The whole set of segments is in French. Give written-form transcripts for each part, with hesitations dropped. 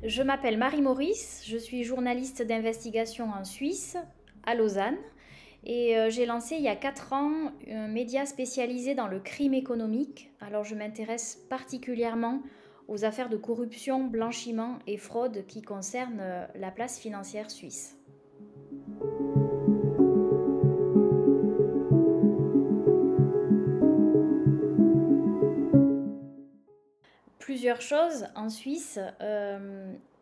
Je m'appelle Marie-Maurice, je suis journaliste d'investigation en Suisse, à Lausanne, et j'ai lancé il y a 4 ans un média spécialisé dans le crime économique. Alors je m'intéresse particulièrement aux affaires de corruption, blanchiment et fraude qui concernent la place financière suisse. Plusieurs choses en Suisse.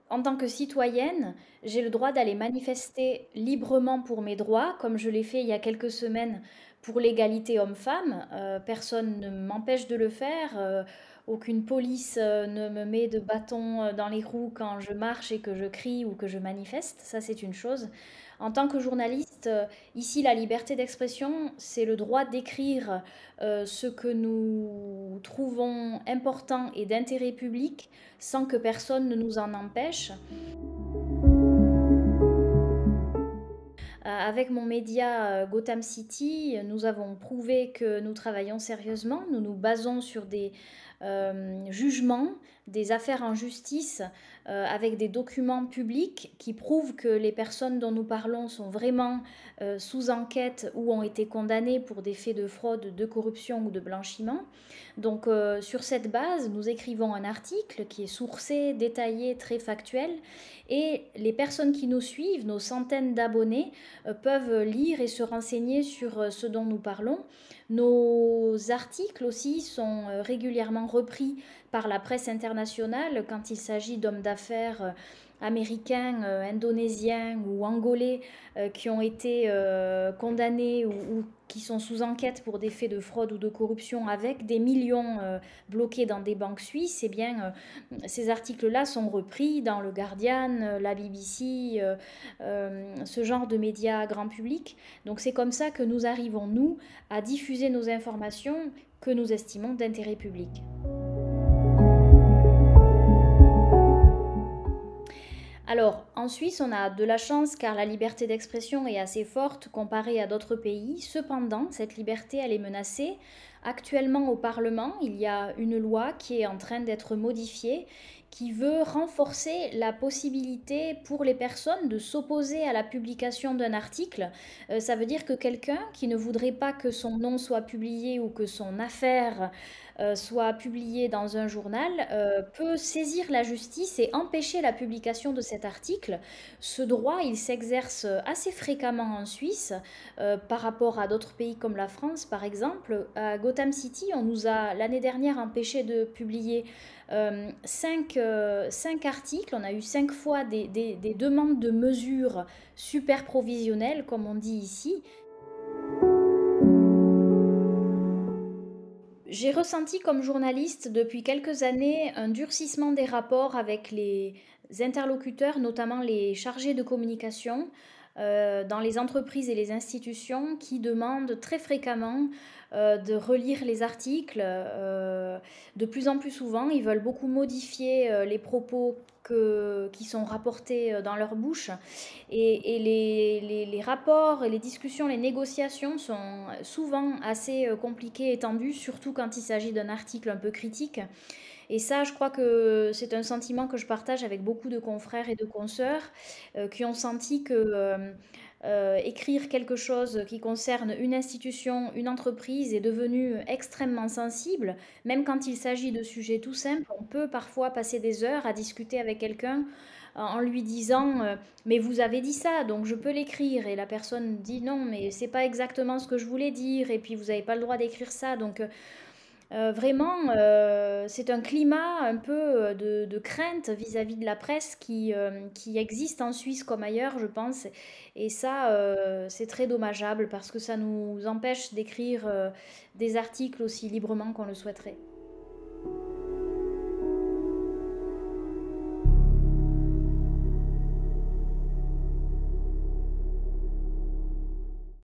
En tant que citoyenne, j'ai le droit d'aller manifester librement pour mes droits, comme je l'ai fait il y a quelques semaines pour l'égalité homme-femme. Personne ne m'empêche de le faire. Aucune police ne me met de bâton dans les roues quand je marche et que je crie ou que je manifeste. Ça, c'est une chose. En tant que journaliste, ici, la liberté d'expression, c'est le droit d'écrire ce que nous trouvons important et d'intérêt public sans que personne ne nous en empêche. Avec mon média Gotham City, nous avons prouvé que nous travaillons sérieusement. Nous nous basons sur des jugements, des affaires en justice avec des documents publics qui prouvent que les personnes dont nous parlons sont vraiment sous enquête ou ont été condamnées pour des faits de fraude, de corruption ou de blanchiment. Donc sur cette base, nous écrivons un article qui est sourcé, détaillé, très factuel et les personnes qui nous suivent, nos centaines d'abonnés, peuvent lire et se renseigner sur ce dont nous parlons. Nos articles aussi sont régulièrement repris par la presse internationale quand il s'agit d'hommes d'affaires américains, indonésiens ou angolais qui ont été condamnés ou qui sont sous enquête pour des faits de fraude ou de corruption avec des millions bloqués dans des banques suisses. Eh bien, ces articles-là sont repris dans le Guardian, la BBC, ce genre de médias grand public. Donc c'est comme ça que nous arrivons, nous, à diffuser nos informations que nous estimons d'intérêt public. Alors, en Suisse, on a de la chance car la liberté d'expression est assez forte comparée à d'autres pays. Cependant, cette liberté, elle est menacée. Actuellement, au Parlement, il y a une loi qui est en train d'être modifiée qui veut renforcer la possibilité pour les personnes de s'opposer à la publication d'un article. Ça veut dire que quelqu'un qui ne voudrait pas que son nom soit publié ou que son affaire soit publiée dans un journal peut saisir la justice et empêcher la publication de cet article. Ce droit, il s'exerce assez fréquemment en Suisse par rapport à d'autres pays comme la France, par exemple. À Gotham City, on nous a l'année dernière empêché de publier 5 articles. On a eu 5 fois des demandes de mesures super provisionnelles, comme on dit ici. J'ai ressenti comme journaliste depuis quelques années un durcissement des rapports avec les interlocuteurs, notamment les chargés de communication dans les entreprises et les institutions qui demandent très fréquemment de relire les articles de plus en plus souvent. Ils veulent beaucoup modifier les propos qui sont rapportés dans leur bouche. Et les rapports, les discussions, les négociations sont souvent assez compliquées et tendues, surtout quand il s'agit d'un article un peu critique. Et ça, je crois que c'est un sentiment que je partage avec beaucoup de confrères et de consoeurs qui ont senti que écrire quelque chose qui concerne une institution, une entreprise est devenu extrêmement sensible. Même quand il s'agit de sujets tout simples, on peut parfois passer des heures à discuter avec quelqu'un en lui disant mais vous avez dit ça, donc je peux l'écrire. Et la personne dit non, mais c'est pas exactement ce que je voulais dire. Et puis vous n'avez pas le droit d'écrire ça. Donc vraiment, c'est un climat un peu de crainte vis-à-vis de la presse qui existe en Suisse comme ailleurs, je pense. Et ça, c'est très dommageable parce que ça nous empêche d'écrire des articles aussi librement qu'on le souhaiterait.